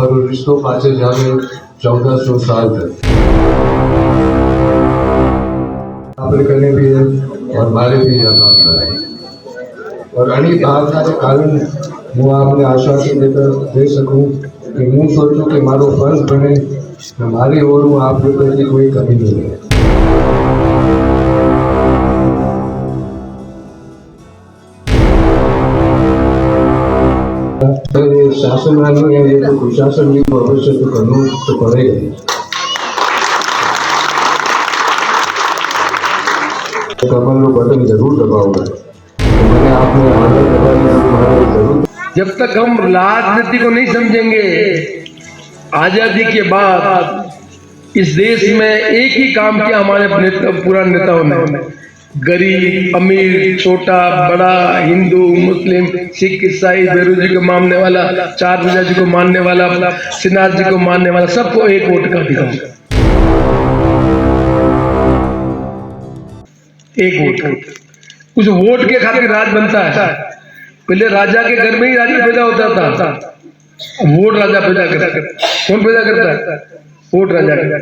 અમારો રિશ્તો પાછે જાવે 1400 साल तक आपने करने भी है और मारे भी है। और अणी भावना के कारण હું આપને આશ્વાસન દે सकूं कि હું सोचूं कि मारो फर्ज बने कि मारी ओर હું आप लोगों की कोई कमी नहीं है। ये शासन वालों या ये तो कुशासन भी अवश्य तो करना तो पड़ेगा। कमल नो बटन जरूर दबाऊंगा। तो मैंने आपने आगे दबाया जरूर। जब तक हम राजनीति को नहीं समझेंगे, आजादी के बाद इस देश में एक ही काम किया हमारे पूरा नेताओं ने, गरीब अमीर छोटा बड़ा हिंदू मुस्लिम सिख ईसाई बेरोजी को मानने वाला चार मिर्जा जी को मानने वाला सिन्हा जी को मानने वाला सबको एक वोट का अधिकार, एक वोट। उस वोट के खातिर राज बनता है। पहले राजा के घर में ही राजा पैदा होता था, वोट राजा पैदा करता। कौन पैदा करता है? वोट राजा करता।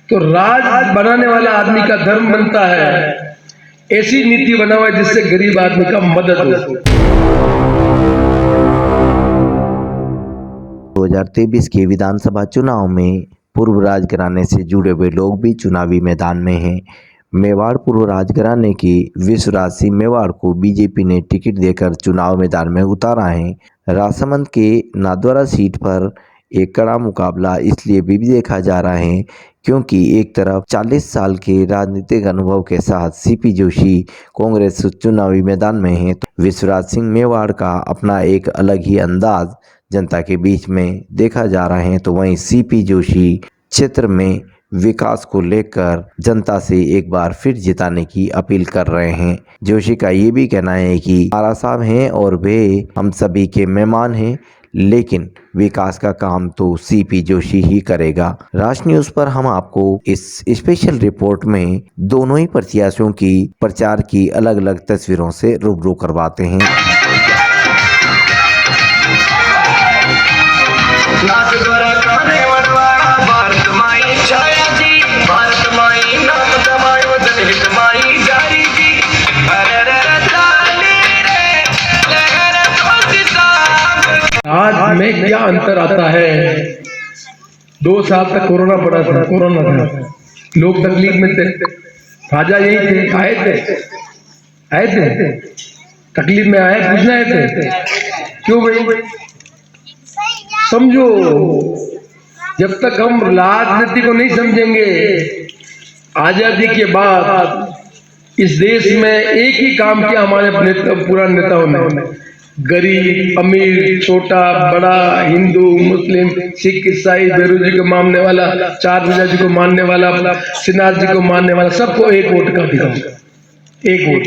तो राज बनाने वाला आदमी का धर्म बनता है ऐसी नीति बनाओ जिससे गरीब आदमी का मदद हो। 2023 के विधानसभा चुनाव में पूर्व राजघराने से जुड़े हुए लोग भी चुनावी मैदान में हैं। मेवाड़ पूर्व राजघराने के विश्वराज सिंह मेवाड़ को बीजेपी ने टिकट देकर चुनाव मैदान में उतारा है। राजसमंद के नादौरा सीट पर एक कड़ा मुकाबला इसलिए भी देखा जा रहा है क्योंकि एक तरफ 40 साल के राजनीतिक अनुभव के साथ सीपी जोशी कांग्रेस चुनावी मैदान में है, तो विश्वराज सिंह मेवाड़ का अपना एक अलग ही अंदाज जनता के बीच में देखा जा रहा है। तो वहीं सीपी जोशी क्षेत्र में विकास को लेकर जनता से एक बार फिर जिताने की अपील कर रहे हैं। जोशी का ये भी कहना है कि आरा साहब हैं और वे हम सभी के मेहमान हैं, लेकिन विकास का काम तो सीपी जोशी ही करेगा। राष्ट्र न्यूज़ पर हम आपको इस स्पेशल रिपोर्ट में दोनों ही प्रत्याशियों की प्रचार की अलग अलग तस्वीरों से रूबरू करवाते हैं। आज में क्या अंतर आता है? 2 साल तक कोरोना पड़ा था, कोरोना था, लोग तकलीफ में थे, राजा यही थे, आए थे तकलीफ में आए, पूछने आए थे क्यों भाई? समझो, जब तक हम राजनीति को नहीं समझेंगे, आजादी के बाद इस देश में एक ही काम किया हमारे पूरा नेताओं ने, गरीब अमीर छोटा बड़ा हिंदू मुस्लिम सिख ईसाई बेरोजी को मानने वाला चार मिर्जा जी को मानने वाला सिन्हा जी को मानने वाला सबको एक वोट का अधिकार, एक वोट।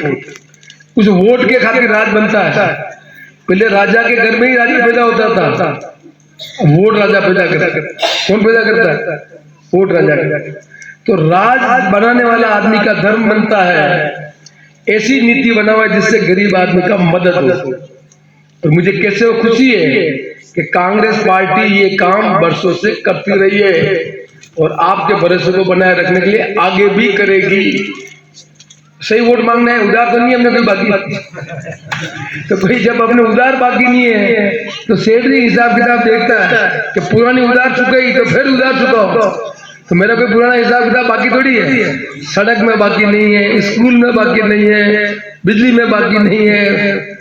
उस वोट के खातिर राज बनता है। पहले राजा के घर में ही राजा पैदा होता था, वोट राजा पैदा करता। कौन पैदा करता है? वोट राजा करता। तो राज बनाने वाला आदमी का धर्म बनता है ऐसी नीति बनाओ जिससे गरीब आदमी का मदद हो। और मुझे कैसे वो खुशी है कि कांग्रेस पार्टी ये काम बरसों से करती रही है और आपके भरोसे को बनाए रखने के लिए आगे भी करेगी। सही वोट मांगना है, उधार तो नहीं हमने कोई बाकी। तो कोई जब अपने उधार बाकी नहीं है तो सेठ जी हिसाब किताब देखता है कि पुरानी उधार चुकेगी तो फिर उधार चुकाओ। तो मेरा कोई पुराना हिसाब किताब बाकी थोड़ी है। सड़क में बाकी नहीं है, स्कूल में बाकी नहीं है, बिजली में बाकी नहीं है,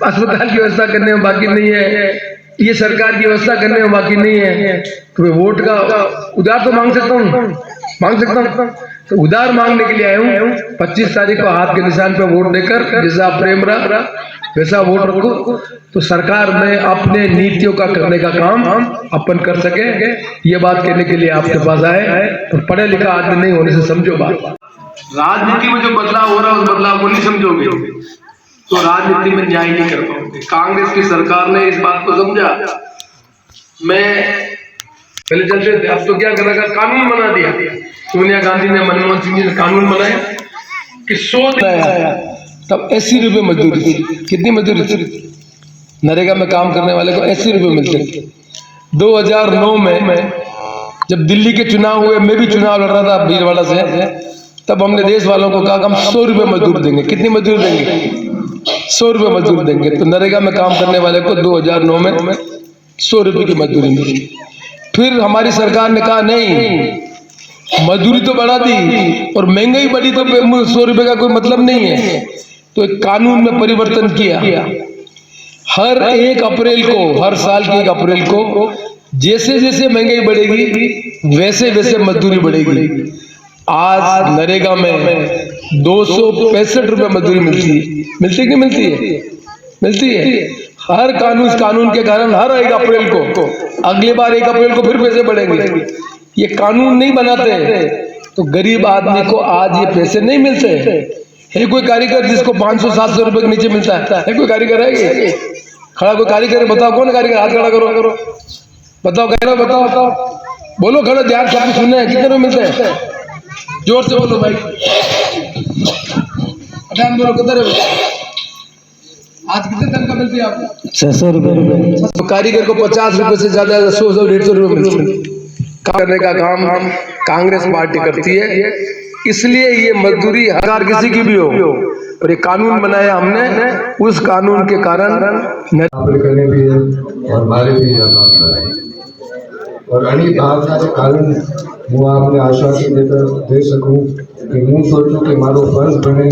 अस्पताल की व्यवस्था करने में बाकी नहीं है, ये सरकार की व्यवस्था करने में बाकी नहीं है। तो मैं वोट का उधार तो मांग सकता हूँ, तो उधार मांगने के लिए आया हूँ। 25 तारीख को हाथ के निशान पे वोट देकर जैसा प्रेम रहा वैसा वोट रखो, तो सरकार में अपने नीतियों का करने का काम अपन कर सके। ये बात कहने के लिए आपके पास आए। तो पढ़े लिखा आदमी नहीं होने से समझो बात। राजनीति में जो बदलाव हो रहा है उस बदलाव को नहीं समझोगे तो राजनीति में न्याय नहीं कर पाओगे। कांग्रेस की सरकार ने इस बात को समझा। मैं पहले चलते थे, अब तो क्या कर रखा, कानून बना दिया। सोनिया गांधी ने मनमोहन सिंह जी ने कानून बनाया कि 100 तब 80 रुपये मजदूरी थी। कितनी मजदूरी थी? नरेगा में काम करने वाले को 80 रुपये मिलते थे। 2009 में जब दिल्ली के चुनाव हुए, मैं भी चुनाव लड़ रहा था भीलवाड़ा से, तब हमने देश वालों को कहा कि हम 100 रुपये मजदूर देंगे। कितनी मजदूर देंगे? 100 रुपये मजदूर देंगे। तो नरेगा में काम करने वाले को 2009 में 100 रुपये की मजदूरी मिली। फिर हमारी सरकार ने कहा नहीं, मजदूरी तो बढ़ा दी और महंगाई बढ़ी तो 100 रुपये का कोई मतलब नहीं है। तो एक कानून में परिवर्तन किया। हर 1 अप्रैल को, हर साल की 1 अप्रैल को जैसे जैसे महंगाई बढ़ेगी वैसे वैसे मजदूरी बढ़ेगी। आज नरेगा में 265 रुपये मजदूरी मिलती है। मिलती है कि मिलती है? मिलती है। हर कानून के कारण हर 1 अप्रैल को, अगली बार 1 अप्रैल को फिर पैसे बढ़ेंगे। ये कानून नहीं बनाते तो गरीब आदमी को आज ये पैसे नहीं मिलते। है कोई कारीगर जिसको 500-700 रुपए के नीचे मिलता है? कोई कारीगर है ये? खड़ा कोई कारीगर बताओ, कौन कारीगर? हाथ खड़ा करो, बताओ, कह रहे हो, बताओ, बोलो, खड़ो, ध्यान सब सुनने हैं। कितने रुपए मिलते हैं? जोर से बोलो भाई, ध्यान बोलो, कितने रुपए आज कितने तनख्वाह मिलती है आपको? 600 रुपये। तो कारीगर को 50 रुपए से ज्यादा 100-150 रुपए मिलते हैं। करने का काम कांग्रेस पार्टी करती है। इसलिए ये मजदूरी हर किसी की भी हो, और ये कानून बनाया हमने, उस कानून के कारण આપણે કને બી और મારે भी और अनेक भावना के कारण હું આપને આશ્વાસન દે શકું કે હું સોચું કે મારો ફર્જ બને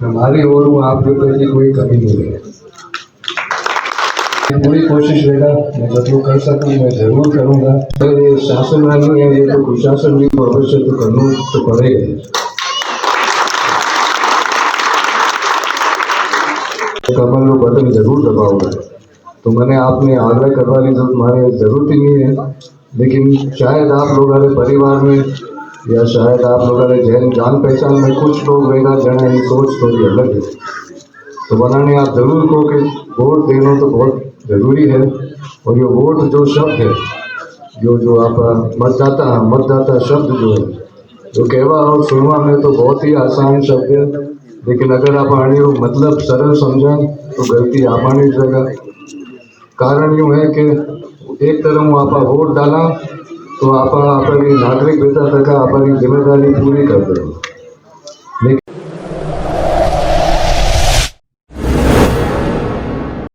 કે મારી ઓર હું आप लोगों की कोई कमी नहीं रहे। पूरी कोशिश रहेगा, मैं जितना कर सकूँ मैं जरूर करूँगा। तो ये शासन नहीं है, ये तो कुशासन भी अवश्य तो करना तो पड़ेगा। कमल नो बटन जरूर दबाऊंगा। तो मैंने आपने आग्रह करवाने की मारे जरूरत ही नहीं है, लेकिन शायद आप लोगों के परिवार में या शायद आप लोगों के जान पहचान में कुछ लोग रहेगा जहाँ की सोच थोड़ी अलग है। तो बनाने आप जरूर कहो कि वोट देना तो बहुत जरूरी है। और ये वोट जो शब्द है, जो आप मतदाता शब्द जो है, जो कहवा और सुनवा में तो बहुत ही आसान शब्द है, लेकिन अगर आप आने मतलब सरल समझा तो गलती आपानी जगह। कारण यूँ है कि एक तरफ आप वोट डाला तो आप अपनी नागरिक बेटा तक अपनी जिम्मेदारी पूरी कर दो।